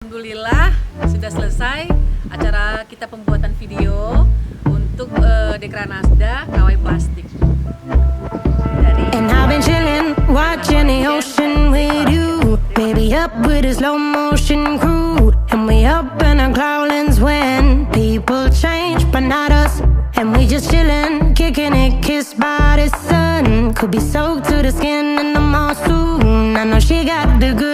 Alhamdulillah sudah selesai acara kita pembuatan video untuk Dekranasda Kawai Plastik. And I've been chilling, watching the ocean with you. Baby up with a slow motion crew. And we up in our clouds when people change, but not us. And we just chilling, kicking it, kissed by the sun. Could be soaked to the skin in the mall soon. I know she got the good